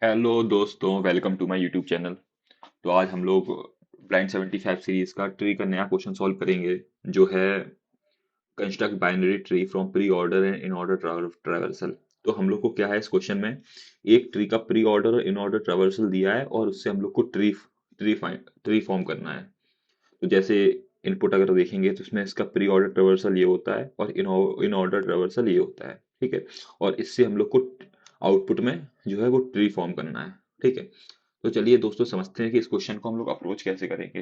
Hello दोस्तों, welcome to my YouTube channel. तो आज हम लोग ब्लाइंड 75 सीरीज का ट्री का नया क्वेश्चन सॉल्व करेंगे, जो है construct binary tree from pre order and in order traversal. तो हम लोग को क्या है इस क्वेश्चन में, एक ट्री का प्री ऑर्डर और इन ऑर्डर ट्रैवर्सल दिया है और उससे हम लोग को ट्री फॉर्म करना है। तो जैसे इनपुट अगर देखेंगे तो इसमें इसका प्री ऑर्डर ट्रैवर्सल ये होता है और इन ऑर्डर ट्रैवर्सल ये होता है, ठीक है। और इससे हम लोग को आउटपुट में जो है वो ट्री फॉर्म करना है, ठीक है। तो चलिए दोस्तों समझते हैं कि इस क्वेश्चन को हम लोग अप्रोच कैसे करेंगे।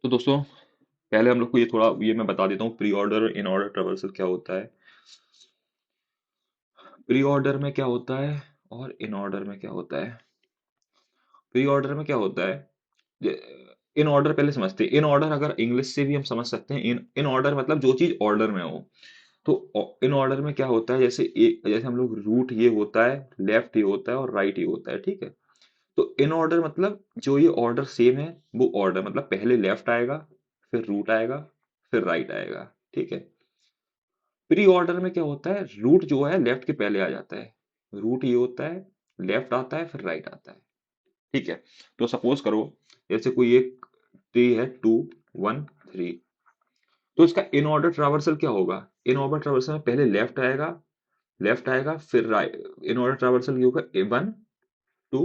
तो दोस्तों पहले हम लोग को ये थोड़ा ये मैं बता देता हूँ, pre order in order traversal क्या होता है। प्री ऑर्डर में क्या होता है और इन ऑर्डर में क्या होता है। प्री ऑर्डर में क्या होता है, इन ऑर्डर पहले समझते हैं। इन ऑर्डर अगर इंग्लिश से भी हम समझ सकते हैं, इन इन ऑर्डर मतलब जो चीज ऑर्डर में हो। तो इन ऑर्डर में क्या होता है, जैसे हम लोग रूट ये होता है, लेफ्ट ये होता है और राइट ये होता है, ठीक है। तो इन ऑर्डर मतलब जो ये ऑर्डर सेम है वो ऑर्डर मतलब पहले लेफ्ट आएगा, फिर रूट आएगा, फिर राइट आएगा, ठीक है। प्री ऑर्डर में क्या होता है, रूट जो है लेफ्ट के पहले आ जाता है, रूट ये होता है, लेफ्ट आता है फिर राइट आता है, ठीक है। तो सपोज करो जैसे कोई एक ट्री है 2 1 3। तो इसका इन ऑर्डर ट्रावर्सल क्या होगा, इन ऑर्डर ट्रावर्सल में पहले लेफ्ट आएगा फिर राइट। इन ऑर्डर ट्रावर्सल ये होगा 1 2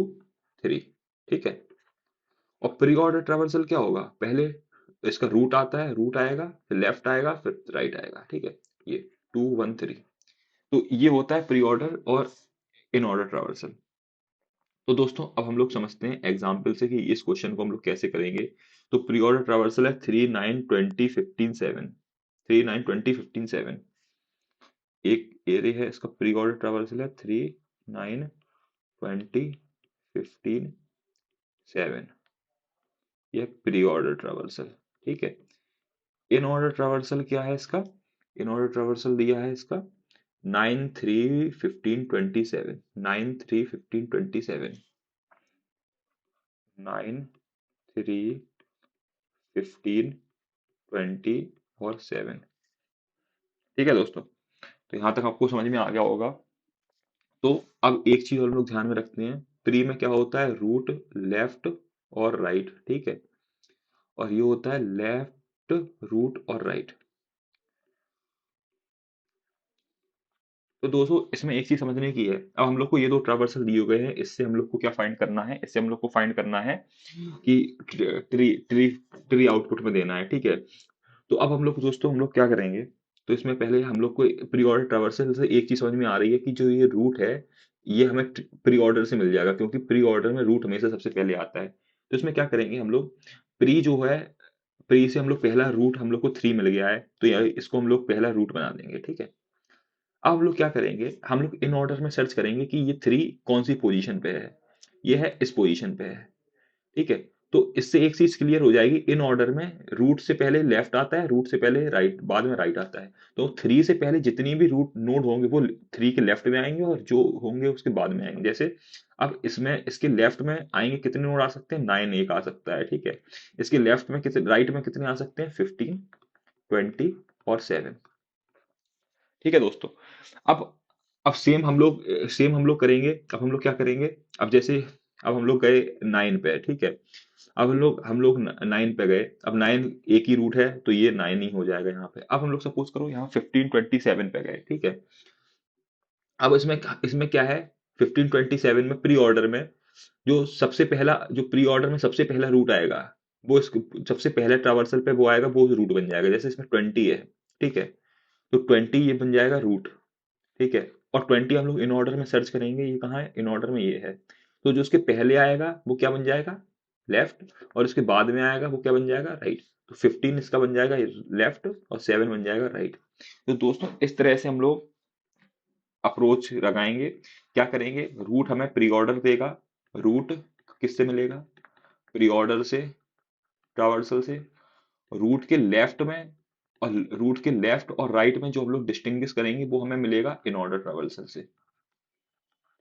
3, ठीक है। और प्री ऑर्डर ट्रावर्सल क्या होगा, पहले इसका रूट आता है, रूट आएगा फिर लेफ्ट आएगा फिर राइट आएगा, ठीक है। ये 2 1 3। तो ये होता है प्री ऑर्डर और इन ऑर्डर ट्रावर्सल। तो दोस्तों अब हम लोग समझते हैं एग्जाम्पल से कि इस क्वेश्चन को हम लोग कैसे करेंगे। तो प्री ऑर्डर ट्रावर्सल है 3 9 20 15 7। 3 9 20 15 7 एक एरिया है, इसका प्री ऑर्डर ट्रावर्सल है 3 9 20 15 7। यह प्री ऑर्डर ट्रावर्सल, ठीक है। इन ऑर्डर ट्रावर्सल क्या है इसका, इन ऑर्डर ट्रावर्सल दिया है इसका 9 3 15 27। 9 3 15 27। 9 3 15 20 और 7, ठीक है दोस्तों। तो यहाँ तक आपको समझ में आ गया होगा। तो अब एक चीज और हम लोग ध्यान में रखते हैं, प्री में क्या होता है, रूट लेफ्ट और राइट, ठीक है। और ये होता है लेफ्ट रूट और राइट। तो दोस्तों इसमें एक चीज समझने की है, अब हम लोग को ये दो ट्रावर्सल दिए गए हैं, इससे हम लोग को क्या फाइंड करना है, इससे हम लोग को फाइंड करना है कि ट्री ट्री ट्री आउटपुट में देना है, ठीक है। तो अब हम लोग दोस्तों हम लोग क्या करेंगे, तो इसमें पहले हम लोग को प्री ऑर्डर ट्रावर्सल से एक चीज समझ में आ रही है कि जो ये रूट है ये हमें प्री ऑर्डर से मिल जाएगा, क्योंकि प्री ऑर्डर में रूट हमेशा सबसे पहले आता है। तो इसमें क्या करेंगे हम लोग, प्री जो है, प्री से हम लोग पहला रूट हम लोग को 3 मिल गया है, तो इसको हम लोग पहला रूट बना देंगे, ठीक है। अब हम लोग क्या करेंगे, हम लोग इन ऑर्डर में सर्च करेंगे कि ये 3 कौन सी पोजीशन पे है। ये है इस पोजीशन पे है, ठीक है। तो इससे एक चीज क्लियर हो जाएगी, इन ऑर्डर में रूट से पहले लेफ्ट आता है, रूट से पहले राइट, बाद में राइट आता है। तो 3 से पहले जितनी भी रूट नोड होंगे वो 3 के लेफ्ट में आएंगे और जो होंगे उसके बाद में आएंगे। जैसे अब इसमें इसके लेफ्ट में आएंगे कितने नोड आ सकते हैं, 9 एक आ सकता है, ठीक है। इसके लेफ्ट में कितने, राइट में कितने आ सकते हैं, 15 20 और 7, ठीक है दोस्तों। अब अब सेम हम लोग करेंगे। अब हम लोग क्या करेंगे, अब जैसे अब हम लोग गए 9 पे, ठीक है। अब हम लोग 9 पे गए, अब 9 एक ही रूट है तो ये 9 ही हो जाएगा यहाँ पे। अब हम लोग सपोज करो यहाँ 15 27 पे गए, ठीक है। अब इसमें इसमें क्या है, 15 27 में प्री ऑर्डर में जो प्री ऑर्डर में सबसे पहला रूट आएगा वो इस सबसे पहले ट्रावर्सल पे वो आएगा, वो रूट बन जाएगा। जैसे इसमें 20 है, ठीक है। तो 20 ये बन जाएगा रूट, ठीक है। और 20 हम लोग इन ऑर्डर में सर्च करेंगे, ये कहाँ है, इन ऑर्डर में ये है। तो जो उसके पहले आएगा वो क्या बन जाएगा, लेफ्ट। और उसके बाद में आएगा वो क्या बन जाएगा, राइट। तो 15 इसका बन जाएगा लेफ्ट और 7 बन जाएगा राइट। तो दोस्तों इस तरह से हम लोग अप्रोच लगाएंगे। क्या करेंगे, रूट हमें प्री ऑर्डर देगा, रूट किससे मिलेगा, प्री ऑर्डर से, ट्रावर्सल से। रूट के लेफ्ट में और रूट के लेफ्ट और राइट में जो हम लोग डिस्टिंग्विश करेंगे वो हमें मिलेगा इन ऑर्डर ट्रावर्सल से,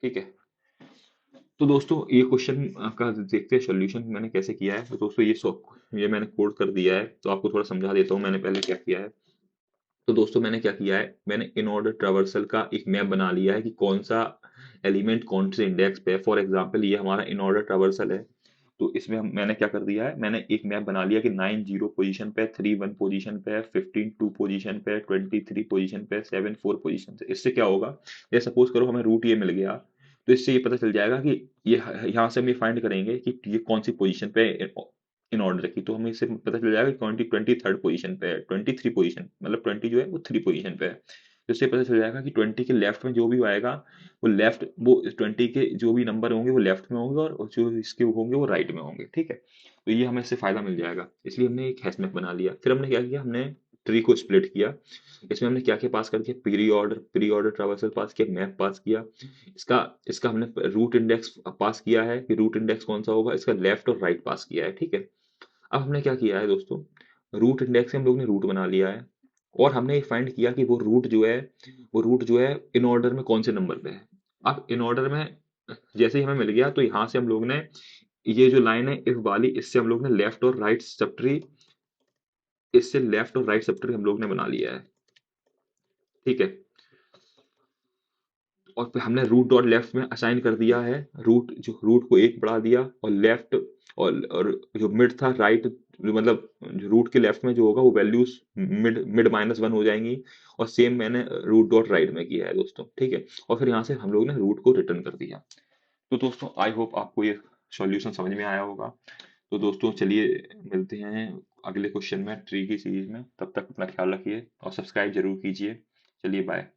ठीक है। तो दोस्तों ये क्वेश्चन का देखते हैं सोल्यूशन मैंने कैसे किया है। तो दोस्तों ये मैंने कोड कर दिया है, तो आपको थोड़ा समझा देता हूँ मैंने पहले क्या किया है। तो दोस्तों मैंने क्या किया है, मैंने इन ऑर्डर ट्रावर्सल का एक मैप बना लिया है कि कौन सा एलिमेंट कौन से इंडेक्स पे है। फॉर एग्जांपल ये हमारा इन ऑर्डर ट्रावर्सल है, तो इसमें मैंने क्या कर दिया है, मैंने एक मैप बना लिया कि 9 0 पोजीशन पे, 3 1 पोजीशन पे, 15 2 पोजीशन पे, 23 पोजीशन पे, 7 4 पोजीशन पे। इससे क्या होगा, ये सपोज करो हमें रूट ये मिल गया, तो इससे ये पता चल जाएगा कि ये यहाँ से हम ये फाइंड करेंगे कि ये कौन सी पोजीशन पे इन ऑर्डर की, तो हमें इससे पता चल जाएगा कि 23rd पोजीशन पे है, 23 पोजीशन मतलब 20 जो है वो 3 पोजीशन पे है। तो इससे पता चल जाएगा कि 20 के लेफ्ट में जो भी आएगा वो लेफ्ट, वो 20 के जो भी नंबर होंगे वो लेफ्ट में होंगे, और जो इसके होंगे वो राइट में होंगे, ठीक है। तो ये हमें इससे फायदा मिल जाएगा, इसलिए हमने एक हैश मैप बना लिया। फिर हमने क्या किया, हमने ट्री को स्प्लिट किया। इसमें हमने क्या क्या पास कर दिया, प्री ऑर्डर ट्रावर्सल पास किया, मैप पास किया। इसका इसका हमने रूट इंडेक्स पास किया है कि रूट इंडेक्स कौन सा होगा, इसका लेफ्ट और राइट पास किया है, ठीक है। अब हमने क्या किया है दोस्तों, रूट इंडेक्स से हम लोग ने रूट बना लिया है, और हमने ये फाइंड किया कि वो रूट जो है इन ऑर्डर में कौन से नंबर पे है। अब इन ऑर्डर में जैसे ही हमें मिल गया, तो यहाँ से हम लोग ने ये जो लाइन है इफ वाली, इससे हम लोग ने लेफ्ट और राइट सब ट्री, इससे लेफ्ट और राइट सब ट्री हम लोग ने बना लिया है, ठीक है। और फिर हमने रूट डॉट लेफ्ट में असाइन कर दिया है, रूट को एक बढ़ा दिया, और लेफ्ट और जो मिड था राइट, मतलब जो रूट के लेफ्ट में जो होगा वो वैल्यूज मिड मिड -1 हो जाएंगी। और सेम मैंने रूट डॉट राइट में किया है दोस्तों, ठीक है। और फिर यहाँ से हम लोग ने रूट को रिटर्न कर दिया। तो दोस्तों आई होप आपको ये सॉल्यूशन समझ में आया होगा। तो दोस्तों चलिए मिलते हैं अगले क्वेश्चन में ट्री की सीरीज में, तब तक अपना ख्याल रखिए और सब्सक्राइब जरूर कीजिए। चलिए बाय।